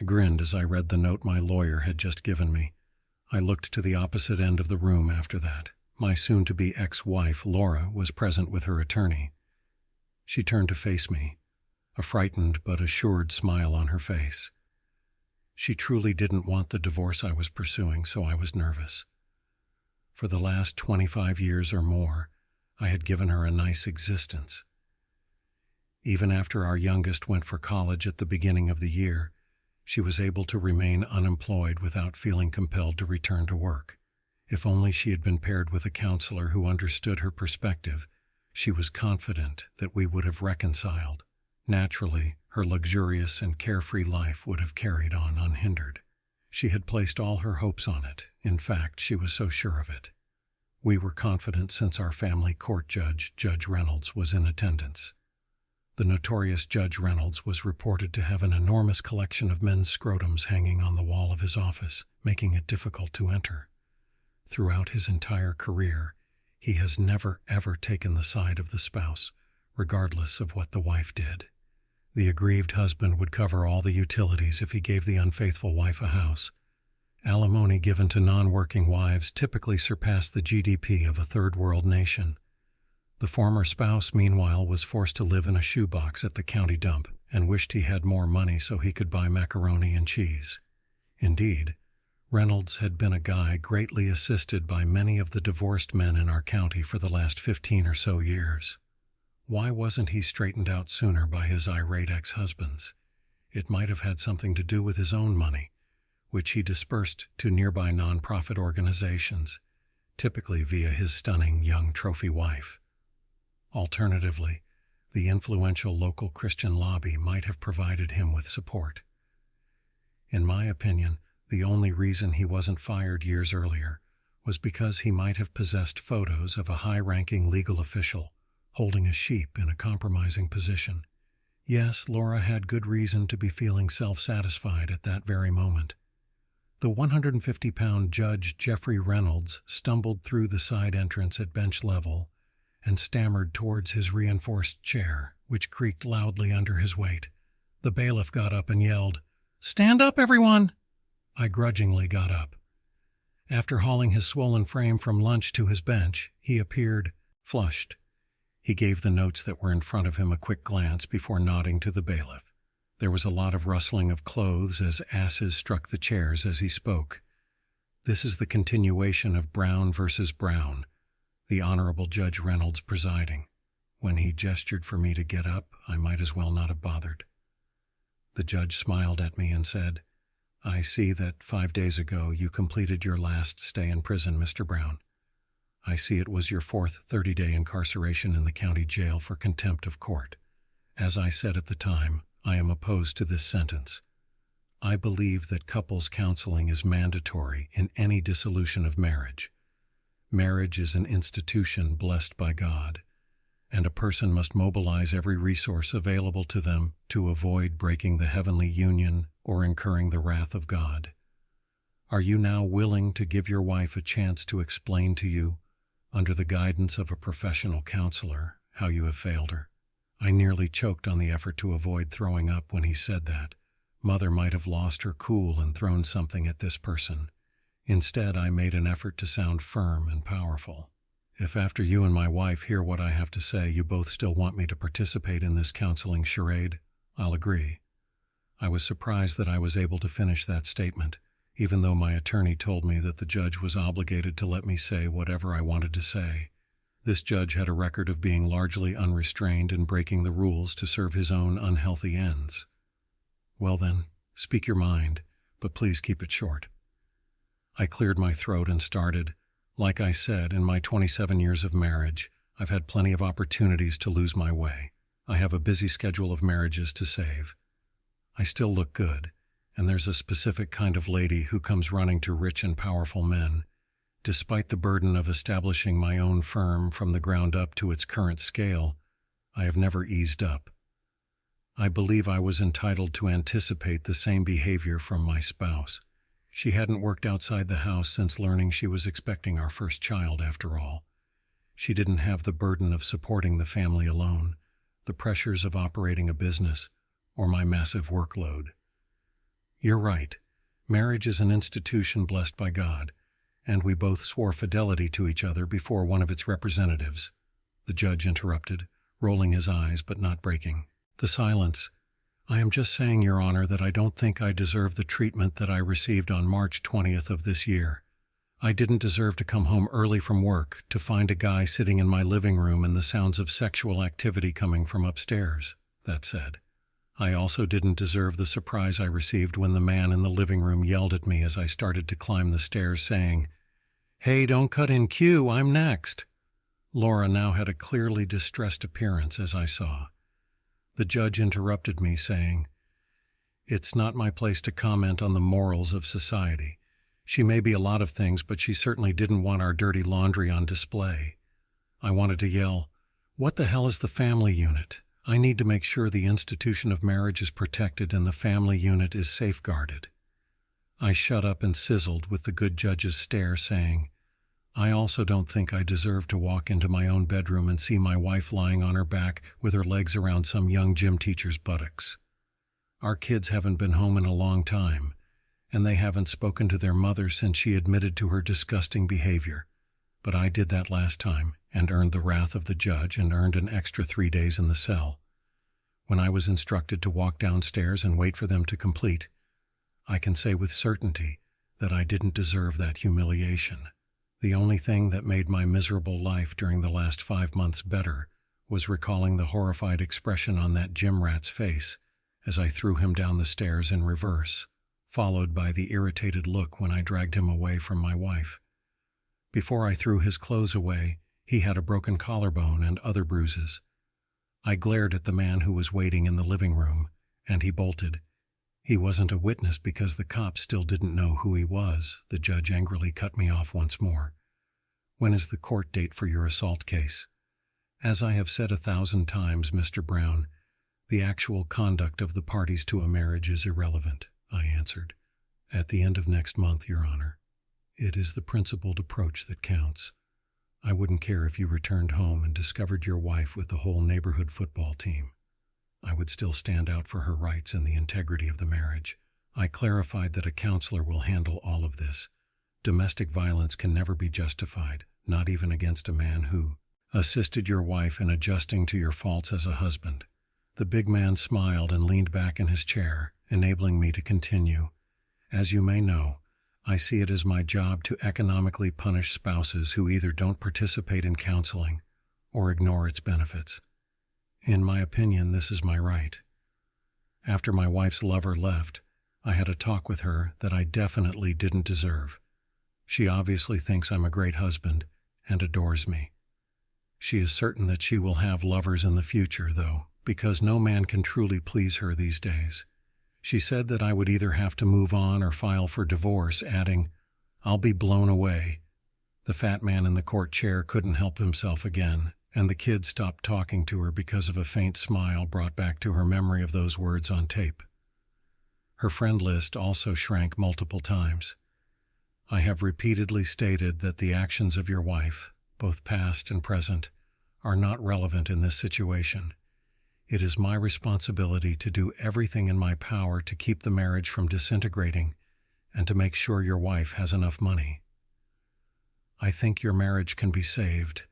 I grinned as I read the note my lawyer had just given me. I looked to the opposite end of the room after that. My soon-to-be ex-wife, Laura, was present with her attorney. She turned to face me, a frightened but assured smile on her face. She truly didn't want the divorce I was pursuing, so I was nervous. For the last 25 years or more, I had given her a nice existence. Even after our youngest went for college at the beginning of the year, she was able to remain unemployed without feeling compelled to return to work. If only she had been paired with a counselor who understood her perspective, she was confident that we would have reconciled. Naturally, her luxurious and carefree life would have carried on unhindered. She had placed all her hopes on it. In fact, she was so sure of it. We were confident since our family court judge, Judge Reynolds, was in attendance. The notorious Judge Reynolds was reported to have an enormous collection of men's scrotums hanging on the wall of his office, making it difficult to enter. Throughout his entire career, he has never ever taken the side of the spouse, regardless of what the wife did. The aggrieved husband would cover all the utilities if he gave the unfaithful wife a house. Alimony given to non-working wives typically surpassed the GDP of a third-world nation. The former spouse, meanwhile, was forced to live in a shoebox at the county dump and wished he had more money so he could buy macaroni and cheese. Indeed, Reynolds had been a guy greatly assisted by many of the divorced men in our county for the last 15 or so years. Why wasn't he straightened out sooner by his irate ex-husbands? It might have had something to do with his own money, which he dispersed to nearby nonprofit organizations, typically via his stunning young trophy wife. Alternatively, the influential local Christian lobby might have provided him with support. In my opinion, the only reason he wasn't fired years earlier was because he might have possessed photos of a high-ranking legal official holding a sheep in a compromising position. Yes, Laura had good reason to be feeling self-satisfied at that very moment. The 150-pound Judge Jeffrey Reynolds stumbled through the side entrance at bench level and stammered towards his reinforced chair, which creaked loudly under his weight. The bailiff got up and yelled, "Stand up, everyone!" I grudgingly got up. After hauling his swollen frame from lunch to his bench, he appeared flushed. He gave the notes that were in front of him a quick glance before nodding to the bailiff. There was a lot of rustling of clothes as asses struck the chairs as he spoke. This is the continuation of Brown versus Brown, the Honorable Judge Reynolds presiding. When he gestured for me to get up, I might as well not have bothered. The judge smiled at me and said, "I see that 5 days ago you completed your last stay in prison, Mr. Brown. I see it was your 4th 30-day incarceration in the county jail for contempt of court. As I said at the time, I am opposed to this sentence. I believe that couples counseling is mandatory in any dissolution of marriage. Marriage is an institution blessed by God, and a person must mobilize every resource available to them to avoid breaking the heavenly union or incurring the wrath of God. Are you now willing to give your wife a chance to explain to you, under the guidance of a professional counselor, how you have failed her?" I nearly choked on the effort to avoid throwing up when he said that. Mother might have lost her cool and thrown something at this person. Instead, I made an effort to sound firm and powerful. "If after you and my wife hear what I have to say, you both still want me to participate in this counseling charade, I'll agree." I was surprised that I was able to finish that statement, even though my attorney told me that the judge was obligated to let me say whatever I wanted to say. This judge had a record of being largely unrestrained and breaking the rules to serve his own unhealthy ends. "Well then, speak your mind, but please keep it short." I cleared my throat and started. Like I said, in my 27 years of marriage, I've had plenty of opportunities to lose my way. I have a busy schedule of marriages to save. I still look good, and there's a specific kind of lady who comes running to rich and powerful men. Despite the burden of establishing my own firm from the ground up to its current scale, I have never eased up. I believe I was entitled to anticipate the same behavior from my spouse. She hadn't worked outside the house since learning she was expecting our first child, after all. She didn't have the burden of supporting the family alone, the pressures of operating a business, or my massive workload. You're right. Marriage is an institution blessed by God, and we both swore fidelity to each other before one of its representatives. The judge interrupted, rolling his eyes but not breaking the silence. I am just saying, Your Honor, that I don't think I deserve the treatment that I received on March 20th of this year. I didn't deserve to come home early from work, to find a guy sitting in my living room and the sounds of sexual activity coming from upstairs. That said, I also didn't deserve the surprise I received when the man in the living room yelled at me as I started to climb the stairs, saying, "Hey, don't cut in queue, I'm next." Laura now had a clearly distressed appearance, as I saw. The judge interrupted me, saying, "It's not my place to comment on the morals of society. She may be a lot of things, but she certainly didn't want our dirty laundry on display." I wanted to yell, "What the hell is the family unit? I need to make sure the institution of marriage is protected and the family unit is safeguarded." I shut up and sizzled with the good judge's stare, saying, "I also don't think I deserve to walk into my own bedroom and see my wife lying on her back with her legs around some young gym teacher's buttocks. Our kids haven't been home in a long time, and they haven't spoken to their mother since she admitted to her disgusting behavior. But I did that last time and earned the wrath of the judge and earned an extra 3 days in the cell. When I was instructed to walk downstairs and wait for them to complete, I can say with certainty that I didn't deserve that humiliation. The only thing that made my miserable life during the last 5 months better was recalling the horrified expression on that gym rat's face as I threw him down the stairs in reverse, followed by the irritated look when I dragged him away from my wife. Before I threw his clothes away, he had a broken collarbone and other bruises. I glared at the man who was waiting in the living room, and he bolted. He wasn't a witness because the cops still didn't know who he was. The judge angrily cut me off once more. "When is the court date for your assault case?" "As I have said 1,000 times, Mr. Brown, the actual conduct of the parties to a marriage is irrelevant," I answered. "At the end of next month, Your Honor. It is the principled approach that counts. I wouldn't care if you returned home and discovered your wife with the whole neighborhood football team. I would still stand out for her rights and the integrity of the marriage. I clarified that a counselor will handle all of this. Domestic violence can never be justified, not even against a man who assisted your wife in adjusting to your faults as a husband." The big man smiled and leaned back in his chair, enabling me to continue. "As you may know, I see it as my job to economically punish spouses who either don't participate in counseling or ignore its benefits. In my opinion, this is my right. After my wife's lover left, I had a talk with her that I definitely didn't deserve. She obviously thinks I'm a great husband and adores me. She is certain that she will have lovers in the future, though, because no man can truly please her these days. She said that I would either have to move on or file for divorce, adding, 'I'll be blown away.'" The fat man in the court chair couldn't help himself again, and the kid stopped talking to her because of a faint smile brought back to her memory of those words on tape. Her friend list also shrank multiple times. "I have repeatedly stated that the actions of your wife, both past and present, are not relevant in this situation. It is my responsibility to do everything in my power to keep the marriage from disintegrating and to make sure your wife has enough money. I think your marriage can be saved,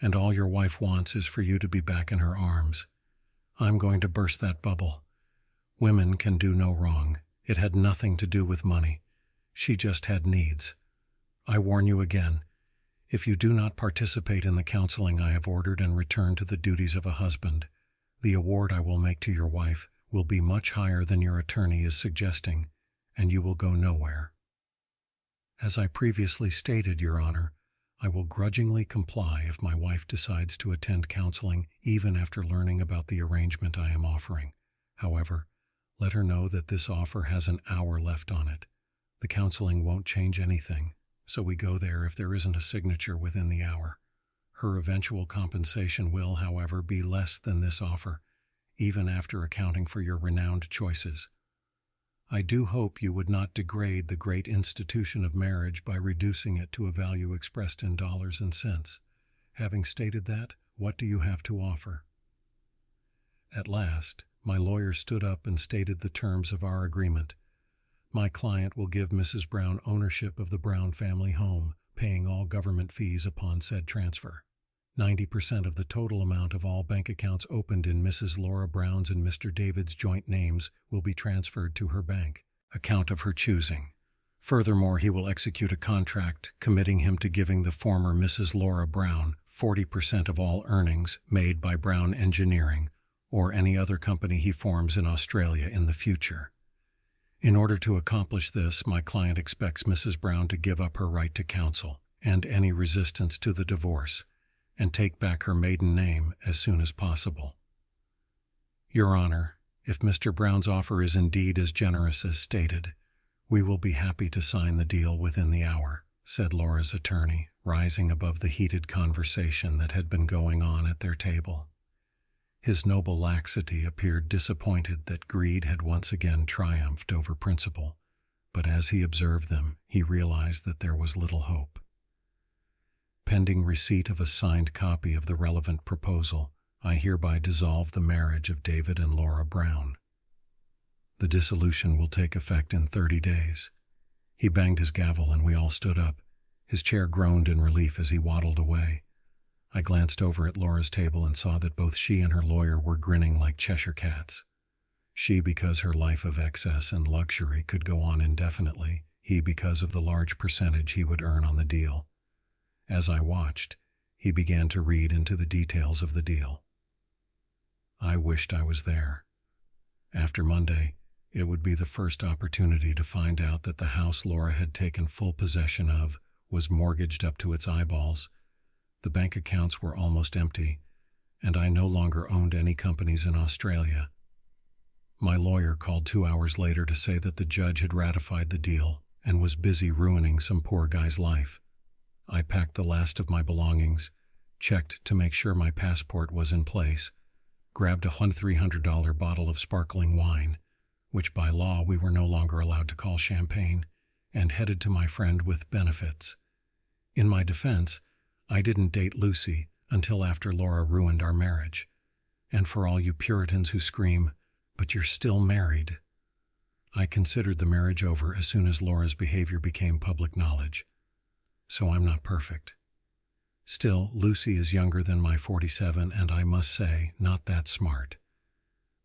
and all your wife wants is for you to be back in her arms. I'm going to burst that bubble. Women can do no wrong. It had nothing to do with money. She just had needs. I warn you again, if you do not participate in the counseling I have ordered and return to the duties of a husband, the award I will make to your wife will be much higher than your attorney is suggesting, and you will go nowhere. As I previously stated, Your Honor, I will grudgingly comply if my wife decides to attend counseling even after learning about the arrangement I am offering. However, let her know that this offer has an hour left on it. The counseling won't change anything, so we go there if there isn't a signature within the hour. Her eventual compensation will, however, be less than this offer, even after accounting for your renowned choices. I do hope you would not degrade the great institution of marriage by reducing it to a value expressed in dollars and cents. Having stated that, what do you have to offer?" At last, my lawyer stood up and stated the terms of our agreement. My client will give Mrs. Brown ownership of the Brown family home, paying all government fees upon said transfer. 90% of the total amount of all bank accounts opened in Mrs. Laura Brown's and Mr. David's joint names will be transferred to her bank account of her choosing. Furthermore, he will execute a contract committing him to giving the former Mrs. Laura Brown 40% of all earnings made by Brown Engineering or any other company he forms in Australia in the future. In order to accomplish this, my client expects Mrs. Brown to give up her right to counsel and any resistance to the divorce and take back her maiden name as soon as possible. Your Honor, if Mr. Brown's offer is indeed as generous as stated, we will be happy to sign the deal within the hour, said Laura's attorney, rising above the heated conversation that had been going on at their table. His noble laxity appeared disappointed that greed had once again triumphed over principle, but as he observed them, he realized that there was little hope. Pending receipt of a signed copy of the relevant proposal, I hereby dissolve the marriage of David and Laura Brown. The dissolution will take effect in 30 days. He banged his gavel and we all stood up. His chair groaned in relief as he waddled away. I glanced over at Laura's table and saw that both she and her lawyer were grinning like Cheshire cats. She because her life of excess and luxury could go on indefinitely, he because of the large percentage he would earn on the deal. As I watched, he began to read into the details of the deal. I wished I was there. After Monday, it would be the first opportunity to find out that the house Laura had taken full possession of was mortgaged up to its eyeballs. The bank accounts were almost empty, and I no longer owned any companies in Australia. My lawyer called 2 hours later to say that the judge had ratified the deal and was busy ruining some poor guy's life. I packed the last of my belongings, checked to make sure my passport was in place, grabbed a $300 bottle of sparkling wine, which by law we were no longer allowed to call champagne, and headed to my friend with benefits. In my defense, I didn't date Lucy until after Laura ruined our marriage. And for all you Puritans who scream, "But you're still married," I considered the marriage over as soon as Laura's behavior became public knowledge. So I'm not perfect. Still, Lucy is younger than my 47 and I must say, not that smart.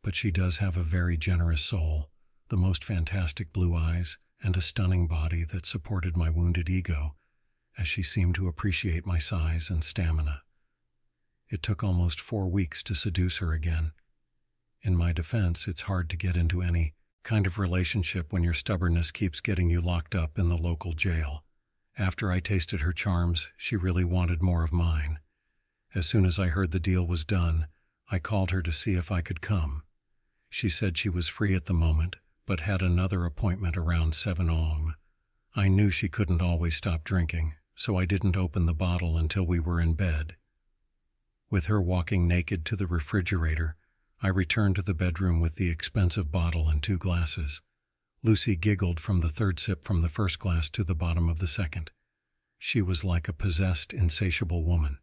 But she does have a very generous soul, the most fantastic blue eyes, and a stunning body that supported my wounded ego, as she seemed to appreciate my size and stamina. It took almost 4 weeks to seduce her again. In my defense, it's hard to get into any kind of relationship when your stubbornness keeps getting you locked up in the local jail. After I tasted her charms, she really wanted more of mine. As soon as I heard the deal was done, I called her to see if I could come. She said she was free at the moment, but had another appointment around 7 a.m. I knew she couldn't always stop drinking, so I didn't open the bottle until we were in bed. With her walking naked to the refrigerator, I returned to the bedroom with the expensive bottle and 2 glasses. Lucy giggled from the 3rd sip from the first glass to the bottom of the 2nd. She was like a possessed, insatiable woman.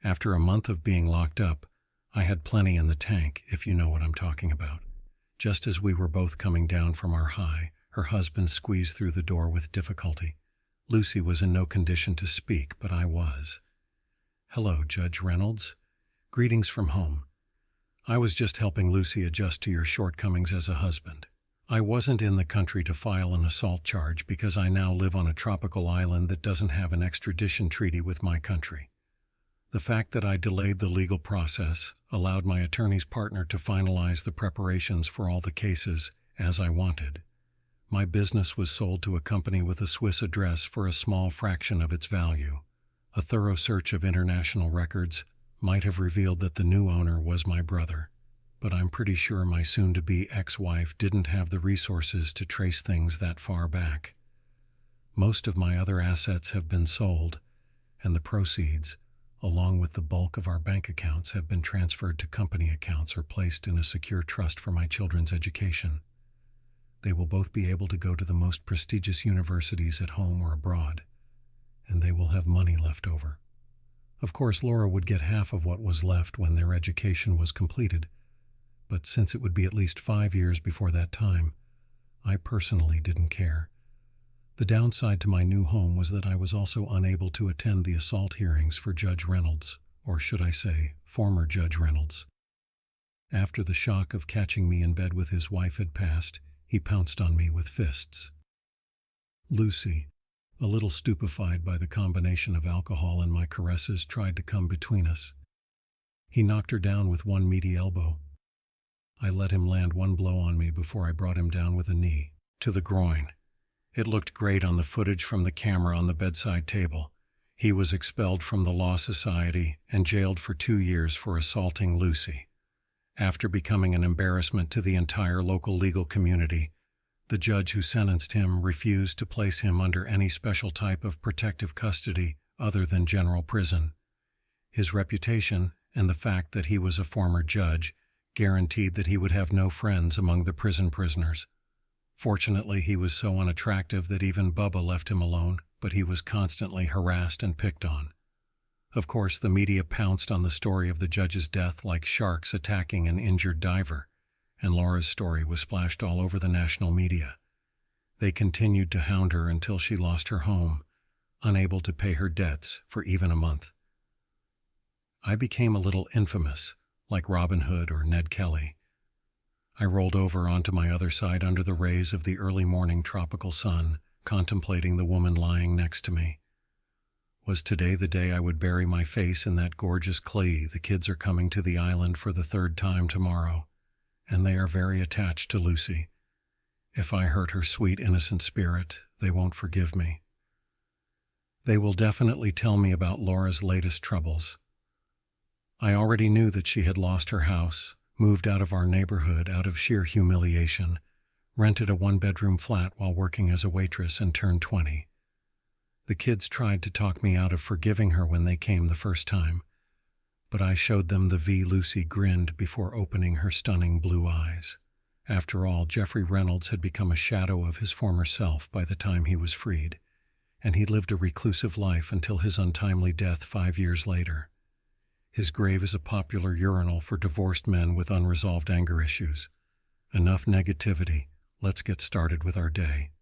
After a month of being locked up, I had plenty in the tank, if you know what I'm talking about. Just as we were both coming down from our high, her husband squeezed through the door with difficulty. Lucy was in no condition to speak, but I was. "Hello, Judge Reynolds. Greetings from home. I was just helping Lucy adjust to your shortcomings as a husband. I wasn't in the country to file an assault charge because I now live on a tropical island that doesn't have an extradition treaty with my country. The fact that I delayed the legal process allowed my attorney's partner to finalize the preparations for all the cases as I wanted. My business was sold to a company with a Swiss address for a small fraction of its value. A thorough search of international records might have revealed that the new owner was my brother, but I'm pretty sure my soon-to-be ex-wife didn't have the resources to trace things that far back. Most of my other assets have been sold, and the proceeds, along with the bulk of our bank accounts, have been transferred to company accounts or placed in a secure trust for my children's education. They will both be able to go to the most prestigious universities at home or abroad, and they will have money left over. Of course, Laura would get half of what was left when their education was completed, but since it would be at least 5 years before that time, I personally didn't care. The downside to my new home was that I was also unable to attend the assault hearings for Judge Reynolds, or should I say, former Judge Reynolds. After the shock of catching me in bed with his wife had passed, he pounced on me with fists. Lucy, a little stupefied by the combination of alcohol and my caresses, tried to come between us. He knocked her down with one meaty elbow. I let him land one blow on me before I brought him down with a knee, to the groin. It looked great on the footage from the camera on the bedside table. He was expelled from the Law Society and jailed for 2 years for assaulting Lucy. After becoming an embarrassment to the entire local legal community, the judge who sentenced him refused to place him under any special type of protective custody other than general prison. His reputation and the fact that he was a former judge guaranteed that he would have no friends among the prison prisoners. Fortunately, he was so unattractive that even Bubba left him alone, but he was constantly harassed and picked on. Of course, the media pounced on the story of the judge's death like sharks attacking an injured diver, and Laura's story was splashed all over the national media. They continued to hound her until she lost her home, unable to pay her debts for even a month. I became a little infamous, like Robin Hood or Ned Kelly. I rolled over onto my other side under the rays of the early morning tropical sun, contemplating the woman lying next to me. Was today the day I would bury my face in that gorgeous clay? The kids are coming to the island for the 3rd time tomorrow, and they are very attached to Lucy. If I hurt her sweet, innocent spirit, they won't forgive me. They will definitely tell me about Laura's latest troubles. I already knew that she had lost her house, moved out of our neighborhood out of sheer humiliation, rented a 1-bedroom flat while working as a waitress, and turned 20. The kids tried to talk me out of forgiving her when they came the first time, but I showed them the V Lucy grinned before opening her stunning blue eyes. After all, Jeffrey Reynolds had become a shadow of his former self by the time he was freed, and he lived a reclusive life until his untimely death 5 years later. His grave is a popular urinal for divorced men with unresolved anger issues. Enough negativity. Let's get started with our day.